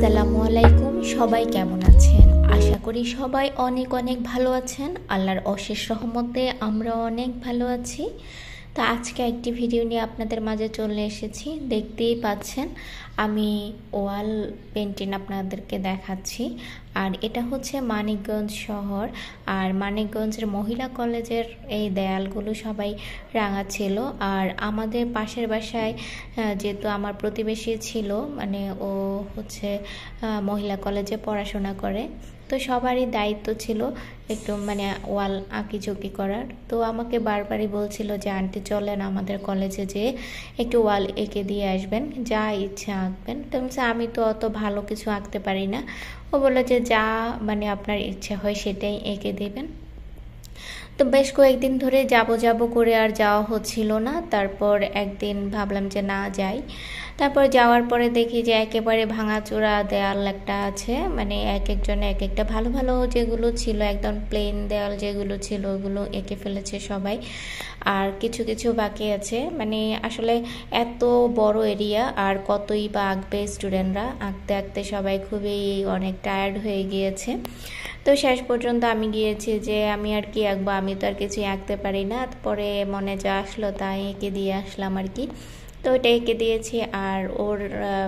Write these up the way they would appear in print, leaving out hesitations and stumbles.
আসসালামু আলাইকুম। সবাই কেমন আছেন? আশা করি সবাই অনেক অনেক ভালো আছেন। আল্লাহর অশেষ রহমতে আমরা অনেক ভালো আছি। তো আজকে একটি ভিডিও নিয়ে আপনাদের মাঝে চলে এসেছি। দেখতেই পাচ্ছেন আমি ওয়াল পেন্টিং আপনাদেরকে দেখাচ্ছি। আর এটা হচ্ছে মানিকগঞ্জ শহর। আর মানিকগঞ্জের মহিলা কলেজের এই দেয়ালগুলো সবাই রাঙা ছিল। আর আমাদের পাশের বাসায় যেহেতু আমার প্রতিবেশী ছিল, মানে ও হচ্ছে মহিলা কলেজে পড়াশোনা করে, তো সবারই দায়িত্ব ছিল একটু মানে ওয়াল আঁকিঝুঁকি করার। তো আমাকে বারবারই বলছিল যে আন্টি চলেন আমাদের কলেজে যেয়ে একটু ওয়াল এঁকে দিয়ে আসবেন, যা ইচ্ছা আঁকবেন। তো আমি তো অত ভালো কিছু আঁকতে পারি না। ও বললো যে যা মানে আপনার ইচ্ছা হয় সেটাই এঁকে দেবেন। তো বেশ কয়েকদিন ধরে যাব করে আর যাওয়া হচ্ছিল না। তারপর একদিন ভাবলাম যে না যাই। তারপর যাওয়ার পরে দেখি যে একেবারে ভাঙাচোরা দেয়াল একটা আছে, মানে এক একজনে এক একটা ভালো ভালো যেগুলো ছিল একদম প্লেন দেয়াল যেগুলো ছিল ওগুলো এঁকে ফেলেছে সবাই, আর কিছু কিছু বাকি আছে। মানে আসলে এত বড় এরিয়া আর কতই বা আঁকবে স্টুডেন্টরা, আঁকতে আঁকতে সবাই খুবই অনেক টায়ার্ড হয়ে গিয়েছে। তো শেষ পর্যন্ত আমি গিয়েছি যে আমি আর কি আঁকবো, আমি তো আর কিছুই আঁকতে পারি না। পরে মনে যা আসলো তাই এঁকে দিয়ে আসলাম আর কি। তো ওইটা এঁকে দিয়েছি। আর ওর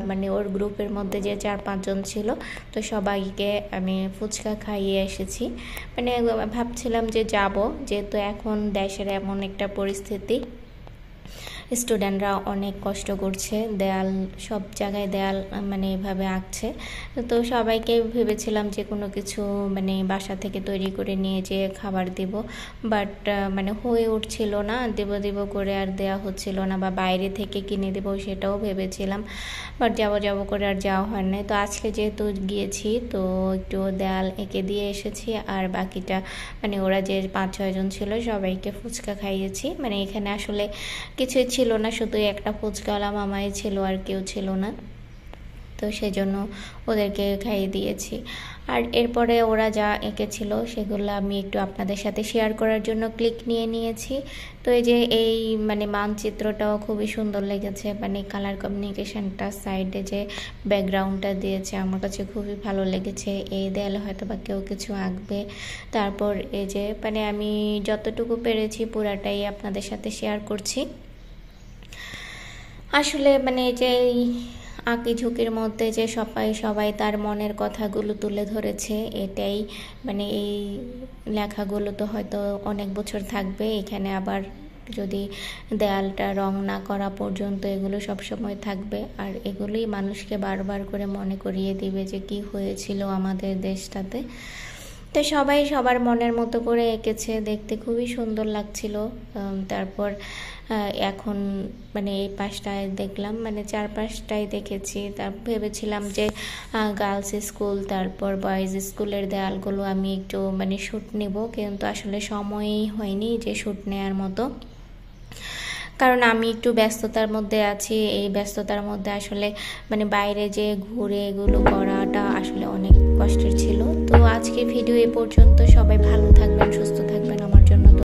মানে ওর গ্রুপের মধ্যে যে 4-5 জন ছিল, তো সবাইকে আমি ফুচকা খাইয়ে এসেছি। মানে ভাবছিলাম যে যাব, যেহেতু এখন দেশের এমন একটা পরিস্থিতি, স্টুডেন্টরা অনেক কষ্ট করছে, দেয়াল সব জায়গায় দেয়াল মানে এভাবে আঁকছে। তো সবাইকে ভেবেছিলাম যে কোনো কিছু মানে বাসা থেকে তৈরি করে নিয়ে যেয়ে খাবার দিব, বাট মানে হয়ে উঠছিল না, দেব করে আর দেয়া হচ্ছিল না, বা বাইরে থেকে কিনে দেবো সেটাও ভেবেছিলাম, বাট যাব করে আর যাওয়া হয় না। তো আজকে যেহেতু গিয়েছি তো একটু দেয়াল এঁকে দিয়ে এসেছি। আর বাকিটা মানে ওরা যে 5-6 জন ছিল সবাইকে ফুচকা খাইয়েছি। মানে এখানে আসলে কিছুই ছিল না, শুধু একটা ফুচকাওয়ালা মামাই ছিল, আর কেউ ছিল না। তো সেই জন্য ওদেরকে খাইয়ে দিয়েছি। আর এরপরে ওরা যা এঁকেছিল সেগুলো আমি একটু আপনাদের সাথে শেয়ার করার জন্য ক্লিক নিয়ে নিয়েছি। তো এই যে এই মানে মানচিত্রটাও খুবই সুন্দর লেগেছে, মানে কালার কমিউনিকেশনটা সাইডে যে ব্যাকগ্রাউন্ডটা দিয়েছে আমার কাছে খুবই ভালো লেগেছে। এই দেয়ালে হয়তো বা কেউ কিছু আঁকবে। তারপর এই যে মানে আমি যতটুকু পেরেছি পুরাটাই আপনাদের সাথে শেয়ার করছি। আসলে মানে যে আঁকিঝুঁকির মধ্যে যে সবাই তার মনের কথাগুলো তুলে ধরেছে, এটাই মানে এই লেখাগুলো তো হয়তো অনেক বছর থাকবে এখানে। আবার যদি দেয়ালটা রং না করা পর্যন্ত এগুলো সবসময় থাকবে, আর এগুলোই মানুষকে বারবার করে মনে করিয়ে দিবে যে কি হয়েছিল আমাদের দেশটাতে। তো সবাই সবার মনের মতো করে এঁকেছে, দেখতে খুবই সুন্দর লাগছিল। তারপর এখন মানে এই পাশটায় দেখলাম, মানে চারপাশটাই দেখেছি। ভেবেছিলাম যে গার্লস স্কুল তারপর বয়েজ স্কুলের দেয়ালগুলো আমি একটু মানে শ্যুট নেব, কিন্তু আসলে সময়ই হয়নি যে শ্যুট নেওয়ার মতো, কারণ আমি একটু ব্যস্ততার মধ্যে আছি। এই ব্যস্ততার মধ্যে আসলে মানে বাইরে যে ঘুরে এগুলো করাটা আসলে অনেক কষ্টের ছিল। তো আজকে ভিডিও এ পর্যন্ত। সবাই ভালো থাকবেন, সুস্থ থাকবেন, আমার জন্য